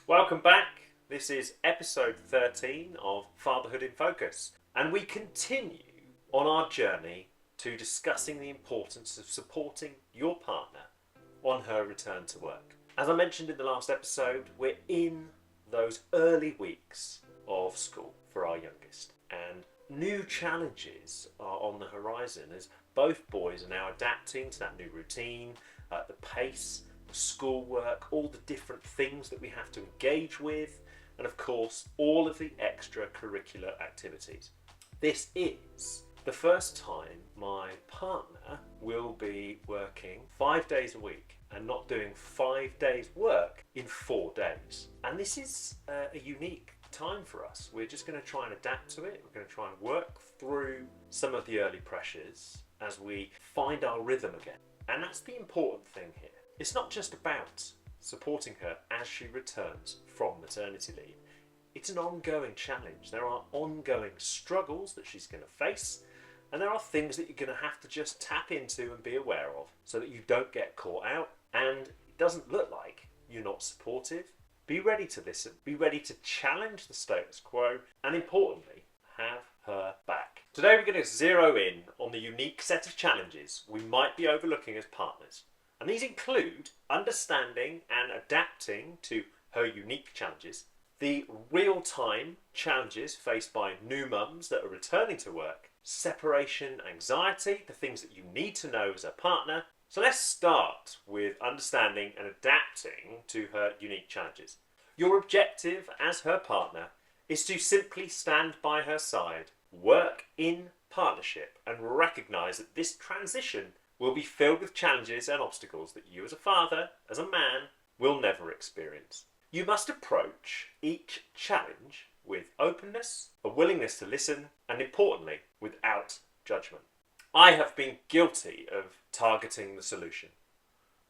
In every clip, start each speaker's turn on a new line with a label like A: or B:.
A: Welcome back. This is episode 13 of Fatherhood in Focus, and we continue on our journey to discussing the importance of supporting your partner on her return to work. As I mentioned in the last episode, we're in those early weeks of school for our youngest, and new challenges are on the horizon as both boys are now adapting to that new routine, the pace, schoolwork, all the different things that we have to engage with, and of course all of the extracurricular activities. This is the first time my partner will be working 5 days a week and not doing 5 days work in 4 days. And this is a unique time for us. We're just going to try and adapt to it. We're going to try and work through some of the early pressures as we find our rhythm again. And that's the important thing here. It's not just about supporting her as she returns from maternity leave. It's an ongoing challenge. There are ongoing struggles that she's going to face, and there are things that you're going to have to just tap into and be aware of so that you don't get caught out and it doesn't look like you're not supportive. Be ready to listen, be ready to challenge the status quo, and importantly, have her back. Today we're going to zero in on the unique set of challenges we might be overlooking as partners. And these include understanding and adapting to her unique challenges, the real-time challenges faced by new mums that are returning to work, separation anxiety, the things that you need to know as a partner. So let's start with understanding and adapting to her unique challenges. Your objective as her partner is to simply stand by her side, work in partnership, and recognise that this transition will be filled with challenges and obstacles that you as a father, as a man, will never experience. You must approach each challenge with openness, a willingness to listen, and importantly, without judgment. I have been guilty of targeting the solution.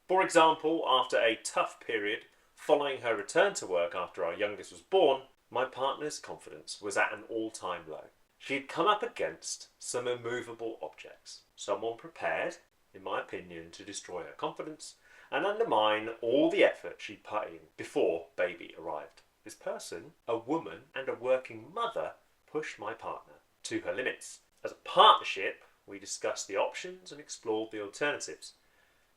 A: For example, after a tough period following her return to work after our youngest was born, my partner's confidence was at an all-time low. She had come up against some immovable objects, someone prepared, in my opinion, to destroy her confidence and undermine all the effort she put in before baby arrived. This person, a woman and a working mother, pushed my partner to her limits. As a partnership, we discussed the options and explored the alternatives.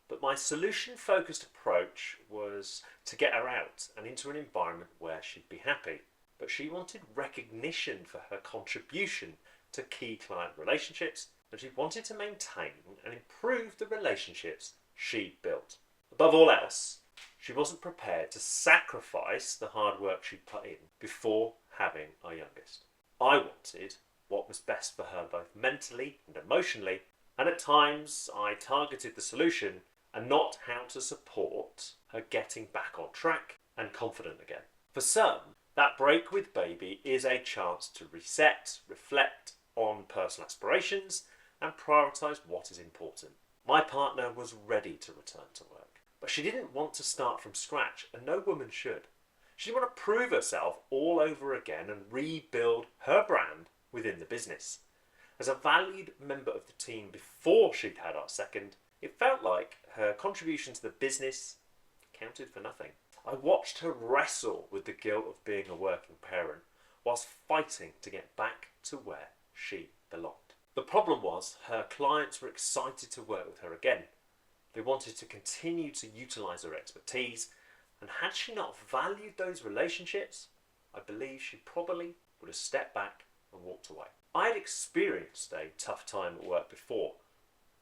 A: But my solution-focused approach was to get her out and into an environment where she'd be happy. But she wanted recognition for her contribution to key client relationships, and she wanted to maintain and improve the relationships she'd built. Above all else, she wasn't prepared to sacrifice the hard work she'd put in before having our youngest. I wanted what was best for her both mentally and emotionally, and at times I targeted the solution and not how to support her getting back on track and confident again. For some, that break with baby is a chance to reset, reflect on personal aspirations, and prioritise what is important. My partner was ready to return to work, but she didn't want to start from scratch, and no woman should. She didn't want to prove herself all over again and rebuild her brand within the business. As a valued member of the team before she'd had our second, it felt like her contribution to the business counted for nothing. I watched her wrestle with the guilt of being a working parent whilst fighting to get back to where she belonged. The problem was her clients were excited to work with her again. They wanted to continue to utilise her expertise, and had she not valued those relationships, I believe she probably would have stepped back and walked away. I had experienced a tough time at work before,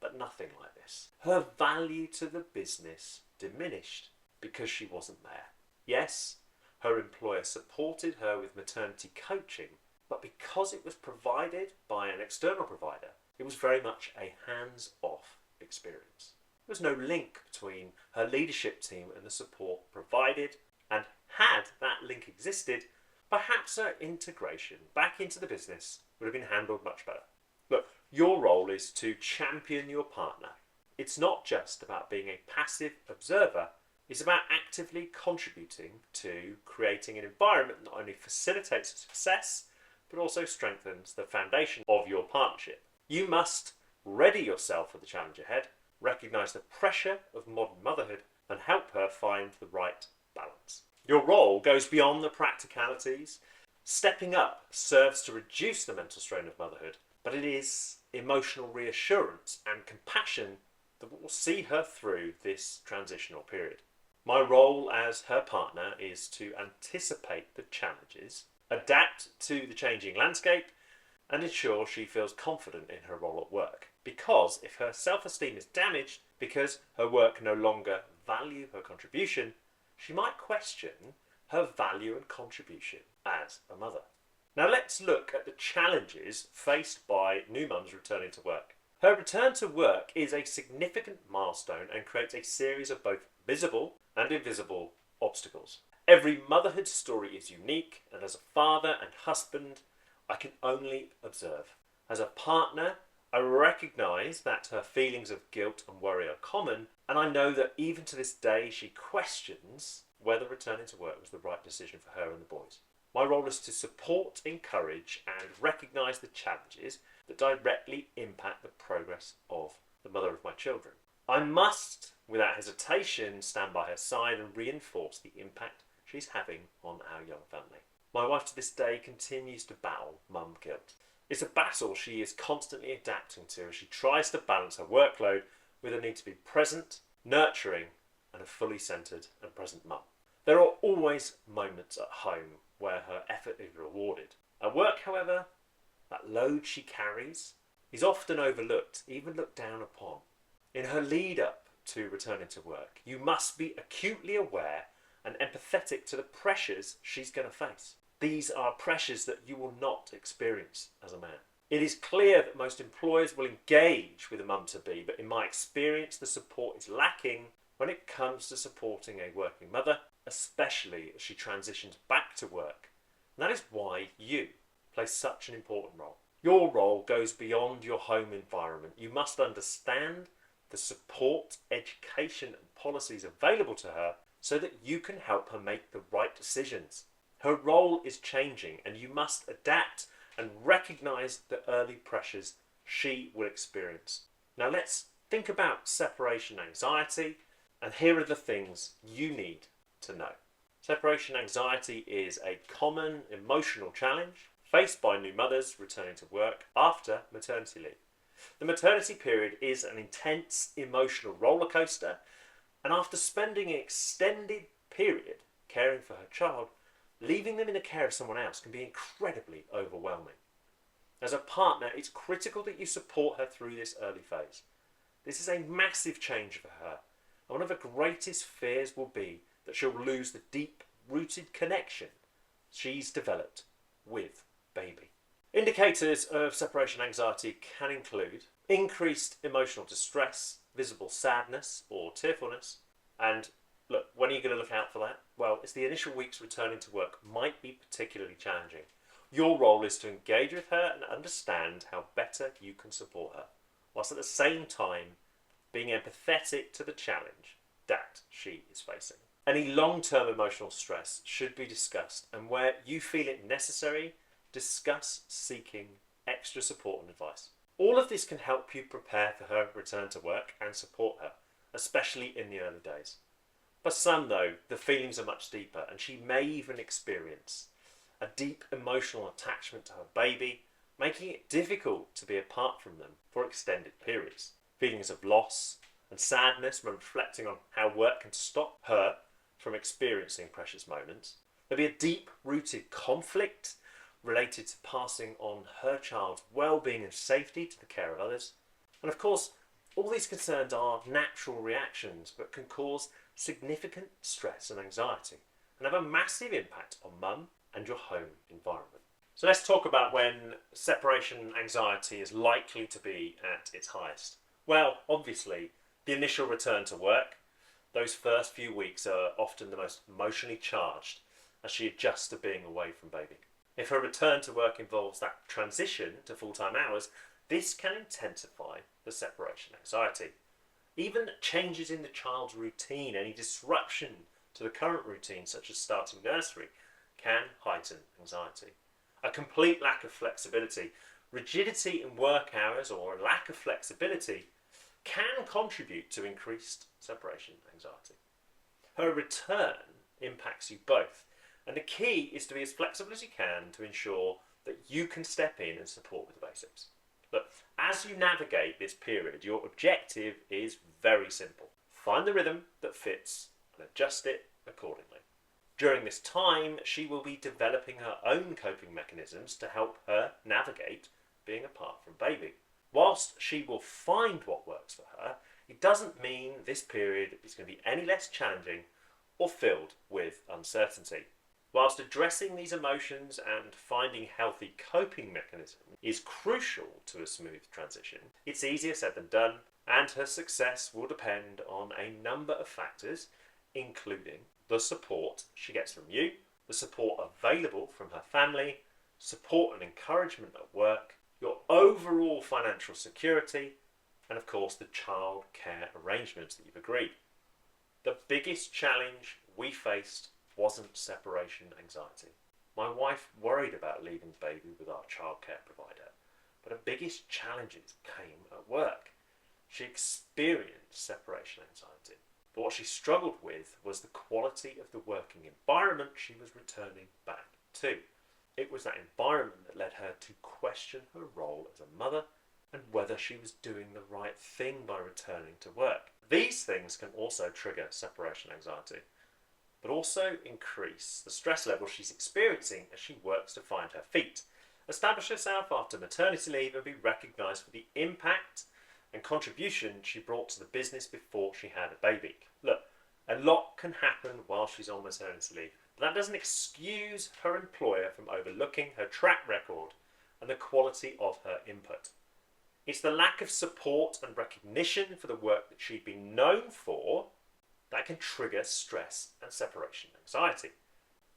A: but nothing like this. Her value to the business diminished because she wasn't there. Yes, her employer supported her with maternity coaching, but because it was provided by an external provider, it was very much a hands-off experience. There was no link between her leadership team and the support provided, and had that link existed, perhaps her integration back into the business would have been handled much better. Look, your role is to champion your partner. It's not just about being a passive observer, it's about actively contributing to creating an environment that not only facilitates success, but also strengthens the foundation of your partnership. You must ready yourself for the challenge ahead, recognise the pressure of modern motherhood, and help her find the right balance. Your role goes beyond the practicalities. Stepping up serves to reduce the mental strain of motherhood, but it is emotional reassurance and compassion that will see her through this transitional period. My role as her partner is to anticipate the challenges, adapt to the changing landscape, and ensure she feels confident in her role at work. Because if her self-esteem is damaged because her work no longer value her contribution, she might question her value and contribution as a mother. Now let's look at the challenges faced by new mums returning to work. Her return to work is a significant milestone and creates a series of both visible and invisible obstacles. Every motherhood story is unique, and as a father and husband, I can only observe. As a partner, I recognise that her feelings of guilt and worry are common, and I know that even to this day she questions whether returning to work was the right decision for her and the boys. My role is to support, encourage and recognise the challenges that directly impact the progress of the mother of my children. I must, without hesitation, stand by her side and reinforce the impact she's having on our young family. My wife to this day continues to battle mum guilt. It's a battle she is constantly adapting to as she tries to balance her workload with a need to be present, nurturing and a fully centred and present mum. There are always moments at home where her effort is rewarded. At work, however, that load she carries is often overlooked, even looked down upon. In her lead up to returning to work, you must be acutely aware and empathetic to the pressures she's going to face. These are pressures that you will not experience as a man. It is clear that most employers will engage with a mum-to-be, but in my experience the support is lacking when it comes to supporting a working mother, especially as she transitions back to work. And that is why you play such an important role. Your role goes beyond your home environment. You must understand the support, education and policies available to her so that you can help her make the right decisions. Her role is changing and you must adapt and recognise the early pressures she will experience. Now let's think about separation anxiety, and here are the things you need to know. Separation anxiety is a common emotional challenge faced by new mothers returning to work after maternity leave. The maternity period is an intense emotional roller coaster, and after spending an extended period caring for her child, leaving them in the care of someone else can be incredibly overwhelming. As a partner, it's critical that you support her through this early phase. This is a massive change for her, and one of her greatest fears will be that she'll lose the deep-rooted connection she's developed with baby. Indicators of separation anxiety can include increased emotional distress, visible sadness or tearfulness, and look, when are you going to look out for that? Well, it's the initial weeks returning to work might be particularly challenging. Your role is to engage with her and understand how better you can support her, whilst at the same time being empathetic to the challenge that she is facing. Any long-term emotional stress should be discussed, and where you feel it necessary, discuss seeking extra support and advice. All of this can help you prepare for her return to work and support her, especially in the early days. For some though, the feelings are much deeper and she may even experience a deep emotional attachment to her baby, making it difficult to be apart from them for extended periods. Feelings of loss and sadness when reflecting on how work can stop her from experiencing precious moments. There'll be a deep-rooted conflict related to passing on her child's well-being and safety to the care of others. And of course, all these concerns are natural reactions but can cause significant stress and anxiety and have a massive impact on mum and your home environment. So let's talk about when separation anxiety is likely to be at its highest. Well, obviously, the initial return to work, those first few weeks are often the most emotionally charged as she adjusts to being away from baby. If her return to work involves that transition to full-time hours, this can intensify the separation anxiety. Even changes in the child's routine, any disruption to the current routine, such as starting nursery, can heighten anxiety. A complete lack of flexibility, rigidity in work hours or a lack of flexibility can contribute to increased separation anxiety. Her return impacts you both. And the key is to be as flexible as you can to ensure that you can step in and support with the basics. Look, as you navigate this period, your objective is very simple. Find the rhythm that fits and adjust it accordingly. During this time, she will be developing her own coping mechanisms to help her navigate being apart from baby. Whilst she will find what works for her, it doesn't mean this period is going to be any less challenging or filled with uncertainty. Whilst addressing these emotions and finding healthy coping mechanisms is crucial to a smooth transition, it's easier said than done, and her success will depend on a number of factors, including the support she gets from you, the support available from her family, support and encouragement at work, your overall financial security, and of course the child care arrangements that you've agreed. The biggest challenge we faced wasn't separation anxiety. My wife worried about leaving the baby with our childcare provider, but her biggest challenges came at work. She experienced separation anxiety, but what she struggled with was the quality of the working environment she was returning back to. It was that environment that led her to question her role as a mother and whether she was doing the right thing by returning to work. These things can also trigger separation anxiety, but also increase the stress level she's experiencing as she works to find her feet, establish herself after maternity leave, and be recognised for the impact and contribution she brought to the business before she had a baby. Look, a lot can happen while she's on maternity leave, but that doesn't excuse her employer from overlooking her track record and the quality of her input. It's the lack of support and recognition for the work that she'd been known for that can trigger stress and separation anxiety.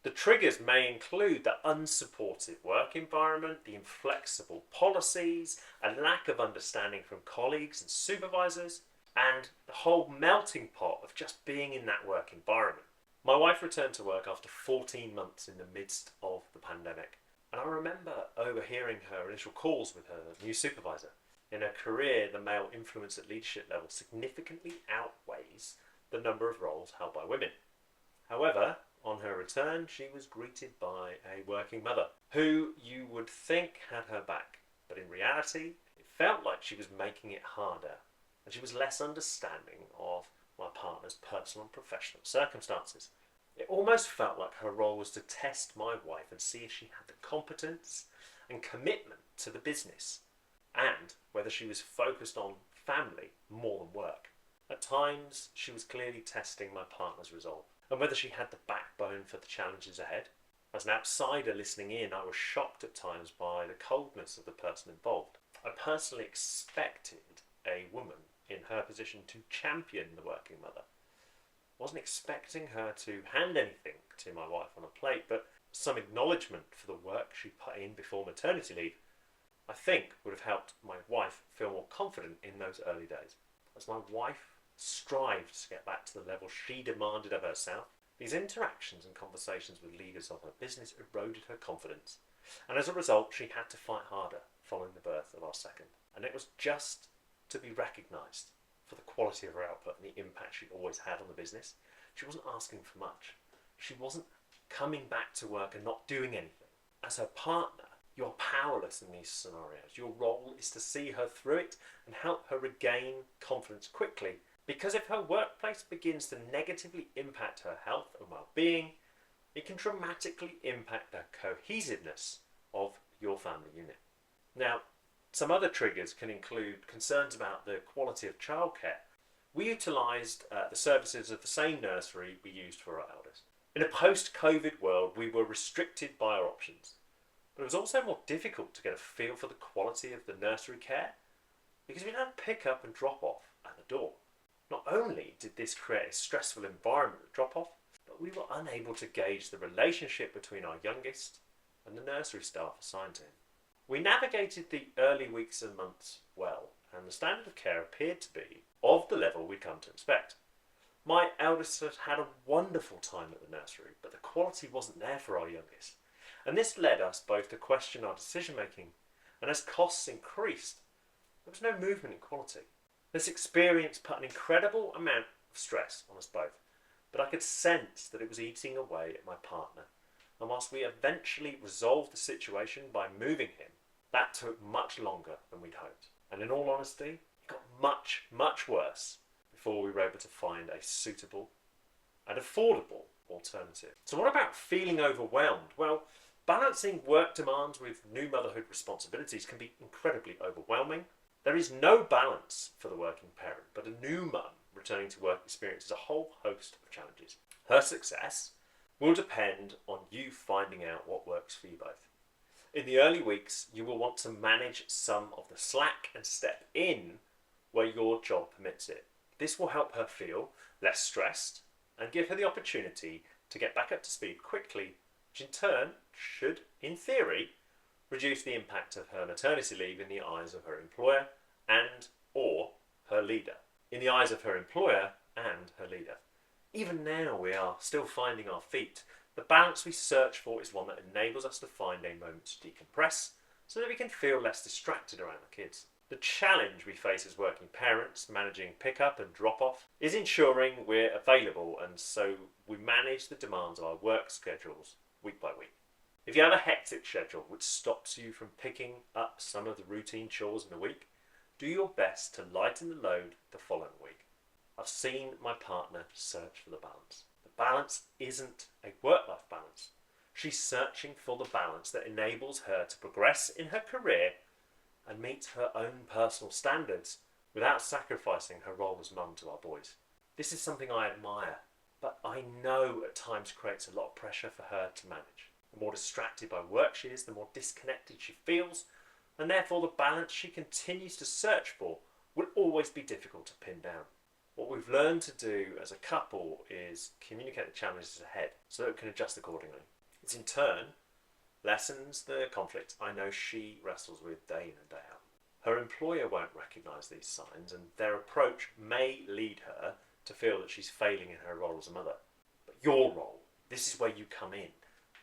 A: The triggers may include the unsupportive work environment, the inflexible policies, a lack of understanding from colleagues and supervisors, and the whole melting pot of just being in that work environment. My wife returned to work after 14 months in the midst of the pandemic, and I remember overhearing her initial calls with her new supervisor. In her career, the male influence at leadership level significantly outweighs the number of roles held by women. However, on her return, she was greeted by a working mother who you would think had her back, but in reality, it felt like she was making it harder, and she was less understanding of my partner's personal and professional circumstances. It almost felt like her role was to test my wife and see if she had the competence and commitment to the business, and whether she was focused on family more than work. At times, she was clearly testing my partner's resolve, and whether she had the backbone for the challenges ahead. As an outsider listening in, I was shocked at times by the coldness of the person involved. I personally expected a woman in her position to champion the working mother. I wasn't expecting her to hand anything to my wife on a plate, but some acknowledgement for the work she put in before maternity leave, I think, would have helped my wife feel more confident in those early days. As my wife strived to get back to the level she demanded of herself, these interactions and conversations with leaders of her business eroded her confidence, and as a result she had to fight harder following the birth of our second. And it was just to be recognised for the quality of her output and the impact she'd always had on the business. She wasn't asking for much. She wasn't coming back to work and not doing anything. As her partner, you're powerless in these scenarios. Your role is to see her through it and help her regain confidence quickly, because if her workplace begins to negatively impact her health and well-being, it can dramatically impact the cohesiveness of your family unit. Now, some other triggers can include concerns about the quality of childcare. We utilised the services of the same nursery we used for our eldest. In a post-COVID world, we were restricted by our options, but it was also more difficult to get a feel for the quality of the nursery care because we had pick up and drop off at the door. Not only did this create a stressful environment at drop-off, but we were unable to gauge the relationship between our youngest and the nursery staff assigned to him. We navigated the early weeks and months well, and the standard of care appeared to be of the level we'd come to expect. My eldest had had a wonderful time at the nursery, but the quality wasn't there for our youngest. And this led us both to question our decision-making, and as costs increased, there was no movement in quality. This experience put an incredible amount of stress on us both, but I could sense that it was eating away at my partner. And whilst we eventually resolved the situation by moving him, that took much longer than we'd hoped. And in all honesty, it got much, much worse before we were able to find a suitable and affordable alternative. So what about feeling overwhelmed? Well, balancing work demands with new motherhood responsibilities can be incredibly overwhelming. There is no balance for the working parent, but a new mum returning to work experiences a whole host of challenges. Her success will depend on you finding out what works for you both. In the early weeks, you will want to manage some of the slack and step in where your job permits it. This will help her feel less stressed and give her the opportunity to get back up to speed quickly, which in turn should, in theory, reduce the impact of her maternity leave in the eyes of her employer and or her leader. In the eyes of her employer and her leader. Even now we are still finding our feet. The balance we search for is one that enables us to find a moment to decompress so that we can feel less distracted around the kids. The challenge we face as working parents, managing pick-up and drop-off, is ensuring we're available, and so we manage the demands of our work schedules week by week. If you have a hectic schedule which stops you from picking up some of the routine chores in the week, do your best to lighten the load the following week. I've seen my partner search for the balance. The balance isn't a work-life balance. She's searching for the balance that enables her to progress in her career and meet her own personal standards without sacrificing her role as mum to our boys. This is something I admire, but I know at times creates a lot of pressure for her to manage. The more distracted by work she is, the more disconnected she feels, and therefore the balance she continues to search for will always be difficult to pin down. What we've learned to do as a couple is communicate the challenges ahead so that we can adjust accordingly. It's in turn lessens the conflict I know she wrestles with day in and day out. Her employer won't recognise these signs, and their approach may lead her to feel that she's failing in her role as a mother. But your role, this is where you come in.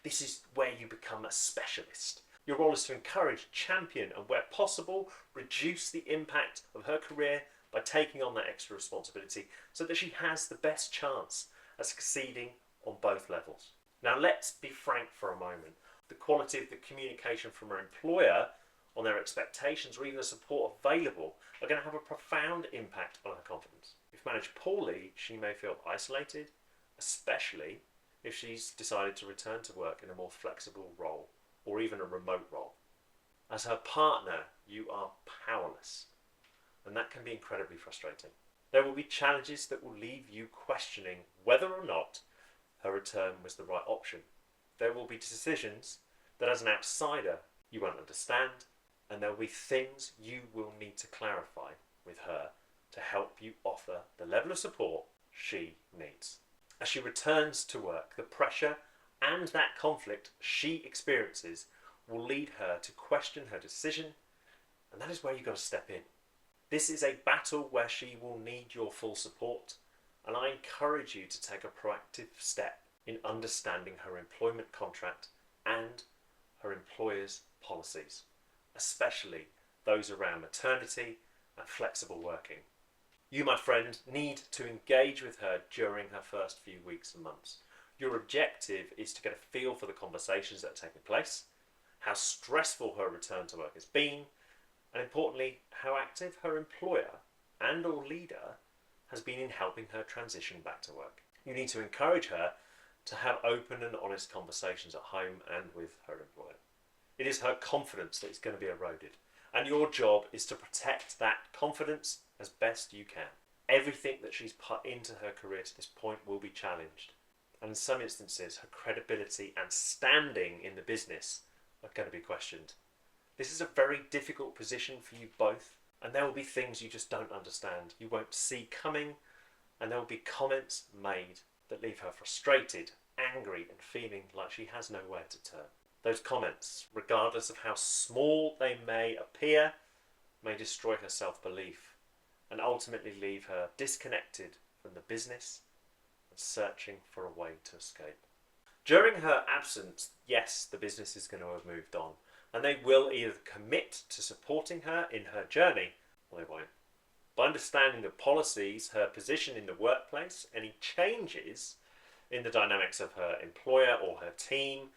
A: This is where you become a specialist. Your role is to encourage, champion, and where possible, reduce the impact of her career by taking on that extra responsibility so that she has the best chance at succeeding on both levels. Now let's be frank for a moment. The quality of the communication from her employer on their expectations or even the support available are going to have a profound impact on her confidence. If managed poorly, she may feel isolated, especially if she's decided to return to work in a more flexible role or even a remote role. As her partner, you are powerless, and that can be incredibly frustrating. There will be challenges that will leave you questioning whether or not her return was the right option. There will be decisions that as an outsider you won't understand, and there will be things you will need to clarify with her to help you offer the level of support she needs. As she returns to work, the pressure and that conflict she experiences will lead her to question her decision, and that is where you've got to step in. This is a battle where she will need your full support, and I encourage you to take a proactive step in understanding her employment contract and her employer's policies, especially those around maternity and flexible working. You, my friend, need to engage with her during her first few weeks and months. Your objective is to get a feel for the conversations that are taking place, how stressful her return to work has been, and importantly, how active her employer and or leader has been in helping her transition back to work. You need to encourage her to have open and honest conversations at home and with her employer. It is her confidence that is going to be eroded, and your job is to protect that confidence as best you can. Everything that she's put into her career to this point will be challenged, and in some instances her credibility and standing in the business are going to be questioned. This is a very difficult position for you both, and there will be things you just don't understand, you won't see coming, and there will be comments made that leave her frustrated, angry, and feeling like she has nowhere to turn. Those comments, regardless of how small they may appear, may destroy her self-belief and ultimately leave her disconnected from the business and searching for a way to escape. During her absence, yes, the business is going to have moved on, and they will either commit to supporting her in her journey or they won't. By understanding the policies, her position in the workplace, any changes in the dynamics of her employer or her team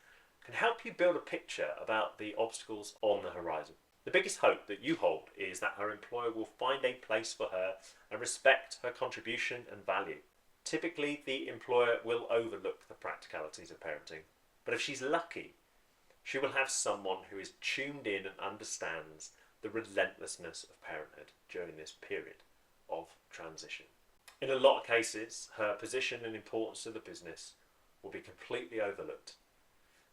A: can help you build a picture about the obstacles on the horizon. The biggest hope that you hold is that her employer will find a place for her and respect her contribution and value. Typically, the employer will overlook the practicalities of parenting, but if she's lucky, she will have someone who is tuned in and understands the relentlessness of parenthood during this period of transition. In a lot of cases, her position and importance to the business will be completely overlooked,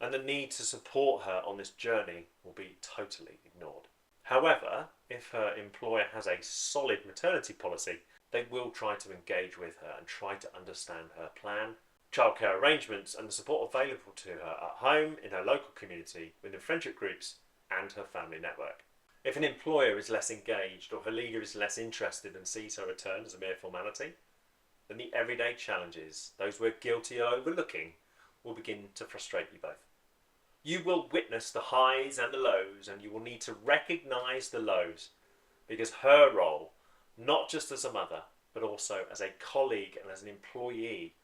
A: and the need to support her on this journey will be totally ignored. However, if her employer has a solid maternity policy, they will try to engage with her and try to understand her plan, childcare arrangements, and the support available to her at home, in her local community, within friendship groups, and her family network. If an employer is less engaged or her leader is less interested and sees her return as a mere formality, then the everyday challenges, those we're guilty of overlooking, will begin to frustrate you both. You will witness the highs and the lows, and you will need to recognise the lows, because her role, not just as a mother, but also as a colleague and as an employee,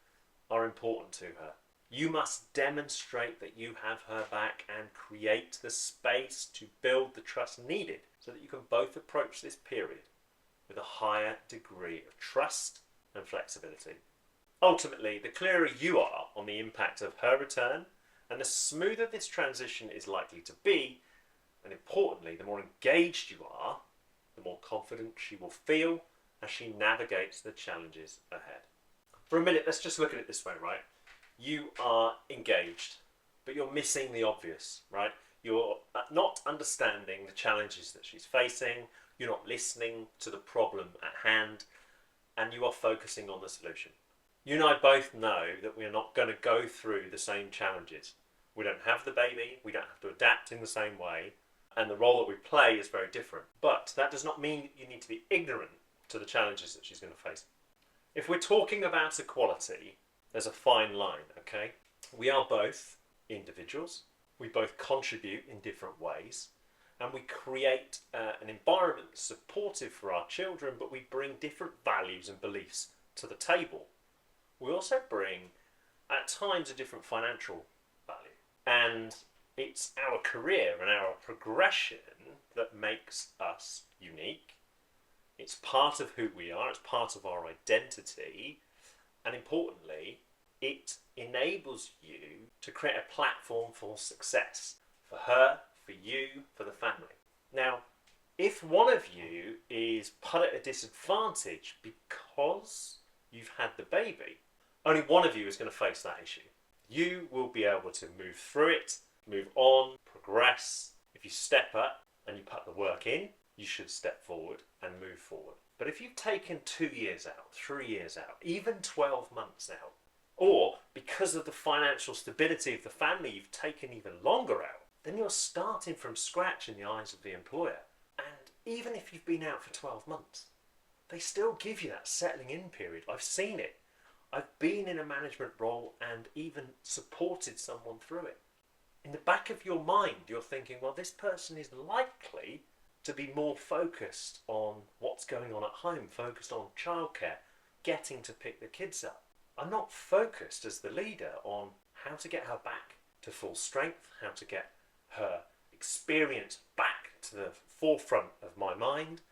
A: are important to her. You must demonstrate that you have her back and create the space to build the trust needed so that you can both approach this period with a higher degree of trust and flexibility. Ultimately, the clearer you are on the impact of her return and the smoother this transition is likely to be, and importantly, the more engaged you are, the more confident she will feel as she navigates the challenges ahead. For a minute, let's just look at it this way, right? You are engaged, but you're missing the obvious, right? You're not understanding the challenges that she's facing, you're not listening to the problem at hand, and you are focusing on the solution. You and I both know that we're not going to go through the same challenges. We don't have the baby, we don't have to adapt in the same way, and the role that we play is very different. But that does not mean that you need to be ignorant to the challenges that she's going to face. If we're talking about equality, there's a fine line, okay? We are both individuals, we both contribute in different ways, and we create an environment that's supportive for our children, but we bring different values and beliefs to the table. We also bring, at times, a different financial value. And it's our career and our progression that makes us unique. It's part of who we are, it's part of our identity, and importantly, it enables you to create a platform for success, for her, for you, for the family. Now, if one of you is put at a disadvantage because you've had the baby, only one of you is going to face that issue. You will be able to move through it, move on, progress. If you step up and you put the work in, you should step forward and move forward. But if you've taken 2 years out, 3 years out, even 12 months out, or because of the financial stability of the family, you've taken even longer out, then you're starting from scratch in the eyes of the employer. And even if you've been out for 12 months, they still give you that settling in period. I've seen it. I've been in a management role and even supported someone through it. In the back of your mind, you're thinking, well, this person is likely to be more focused on what's going on at home, focused on childcare, getting to pick the kids up. I'm not focused as the leader on how to get her back to full strength, how to get her experience back to the forefront of my mind,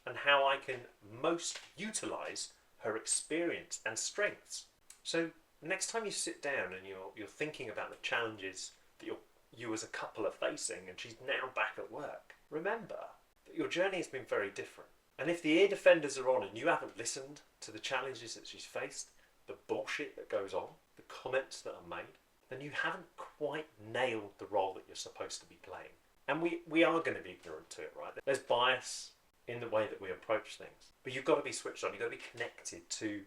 A: and how I can most utilise her experience and strengths. So next time you sit down and you're thinking about the challenges that you as a couple are facing, and she's now back at work, remember that your journey has been very different. And if the ear defenders are on and you haven't listened to the challenges that she's faced, the bullshit that goes on, the comments that are made, then you haven't quite nailed the role that you're supposed to be playing. And we are going to be ignorant to it, right? There's bias in the way that we approach things. But you've got to be switched on. You've got to be connected to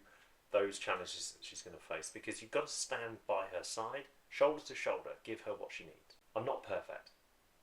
A: those challenges that she's going to face, because you've got to stand by her side, shoulder to shoulder, give her what she needs. I'm not perfect,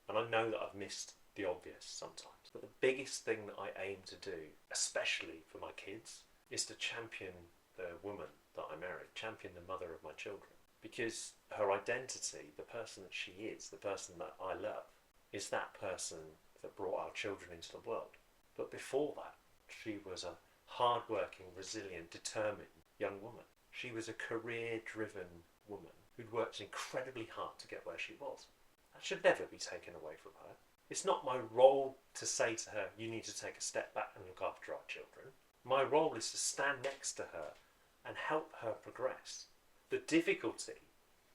A: and I know that I've missed the obvious sometimes. But the biggest thing that I aim to do, especially for my kids, is to champion the woman that I married, champion the mother of my children. Because her identity, the person that she is, the person that I love, is that person that brought our children into the world. But before that, she was a hard-working, resilient, determined young woman. She was a career-driven woman who'd worked incredibly hard to get where she was. That should never be taken away from her. It's not my role to say to her, you need to take a step back and look after our children. My role is to stand next to her and help her progress. The difficulty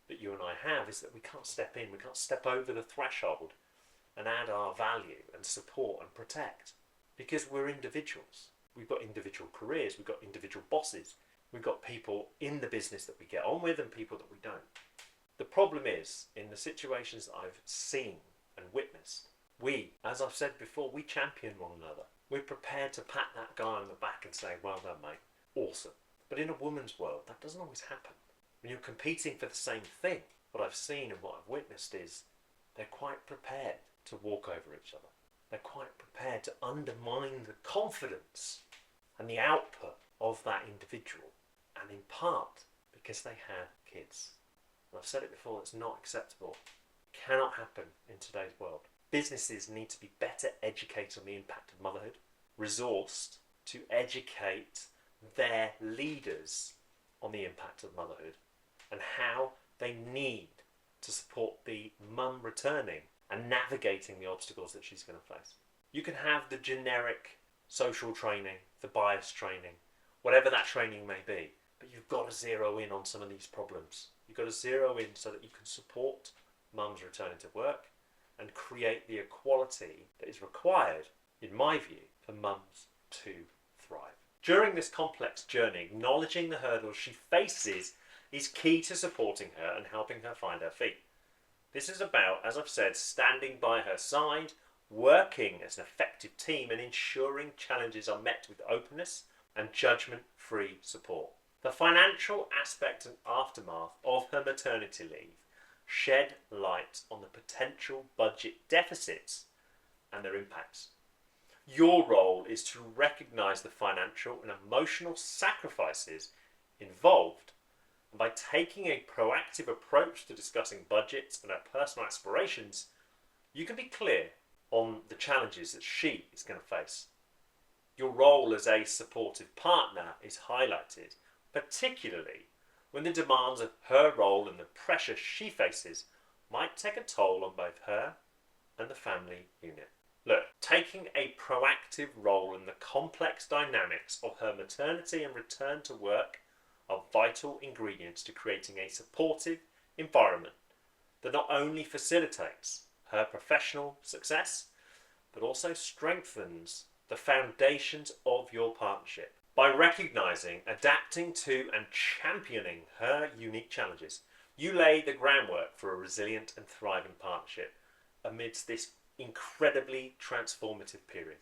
A: that you and I have is that we can't step in, we can't step over the threshold and add our value and support and protect, because we're individuals. We've got individual careers, we've got individual bosses, we've got people in the business that we get on with and people that we don't. The problem is, in the situations that I've seen and witnessed, we, as I've said before, we champion one another. We're prepared to pat that guy on the back and say, well done mate, awesome. But in a woman's world, that doesn't always happen. When you're competing for the same thing, what I've seen and what I've witnessed is they're quite prepared to walk over each other. They're quite prepared to undermine the confidence and the output of that individual, and in part because they have kids. And I've said it before, it's not acceptable. It cannot happen in today's world. Businesses need to be better educated on the impact of motherhood, resourced to educate their leaders on the impact of motherhood and how they need to support the mum returning and navigating the obstacles that she's going to face. You can have the generic social training, the bias training, whatever that training may be, but you've got to zero in on some of these problems. You've got to zero in so that you can support mums returning to work and create the equality that is required, in my view, for mums to thrive. During this complex journey, acknowledging the hurdles she faces is key to supporting her and helping her find her feet. This is about, as I've said, standing by her side, working as an effective team and ensuring challenges are met with openness and judgment-free support. The financial aspect and aftermath of her maternity leave shed light on the potential budget deficits and their impacts. Your role is to recognise the financial and emotional sacrifices involved, and by taking a proactive approach to discussing budgets and her personal aspirations, you can be clear on the challenges that she is going to face. Your role as a supportive partner is highlighted, particularly when the demands of her role and the pressure she faces might take a toll on both her and the family unit. Look, taking a proactive role in the complex dynamics of her maternity and return to work are vital ingredients to creating a supportive environment that not only facilitates her professional success, but also strengthens the foundations of your partnership. By recognising, adapting to and championing her unique challenges, you lay the groundwork for a resilient and thriving partnership amidst this incredibly transformative period.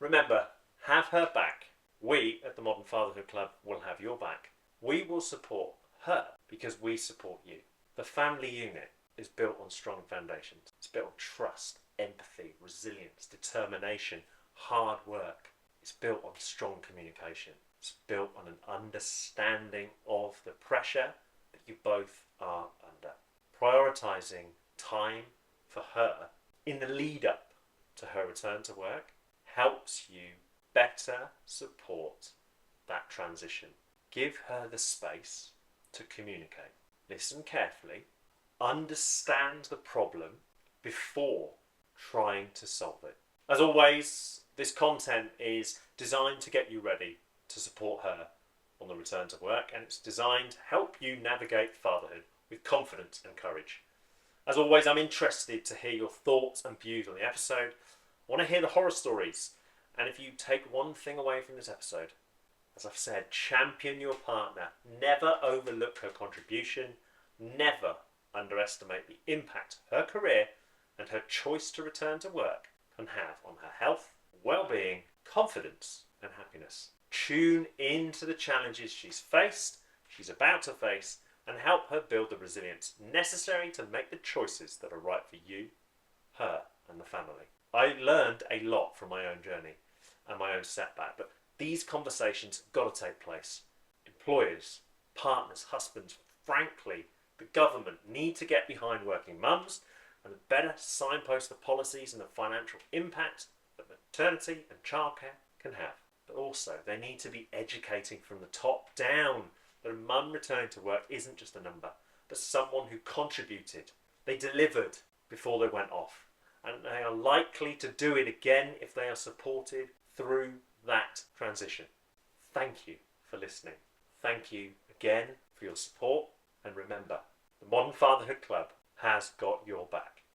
A: Remember, have her back. We at the Modern Fatherhood Club will have your back. We will support her because we support you. The family unit is built on strong foundations. It's built on trust, empathy, resilience, determination, hard work. It's built on strong communication. It's built on an understanding of the pressure that you both are under. Prioritising time for her in the lead up to her return to work helps you better support that transition. Give her the space to communicate. Listen carefully. Understand the problem before trying to solve it. As always, this content is designed to get you ready to support her on the return to work, and it's designed to help you navigate fatherhood with confidence and courage. As always, I'm interested to hear your thoughts and views on the episode. I want to hear the horror stories. And if you take one thing away from this episode, as I've said, champion your partner. Never overlook her contribution. Never underestimate the impact her career and her choice to return to work can have on her health, well-being, confidence and happiness. Tune into the challenges she's faced, she's about to face, and help her build the resilience necessary to make the choices that are right for you, her and the family. I learned a lot from my own journey and my own setback, but these conversations have got to take place. Employers, partners, husbands, frankly, the government need to get behind working mums and better signpost the policies and the financial impact that maternity and childcare can have. But also, they need to be educating from the top down that a mum returning to work isn't just a number, but someone who contributed. They delivered before they went off, and they are likely to do it again if they are supported through that transition. Thank you for listening. Thank you again for your support, and remember, the Modern Fatherhood Club has got your back.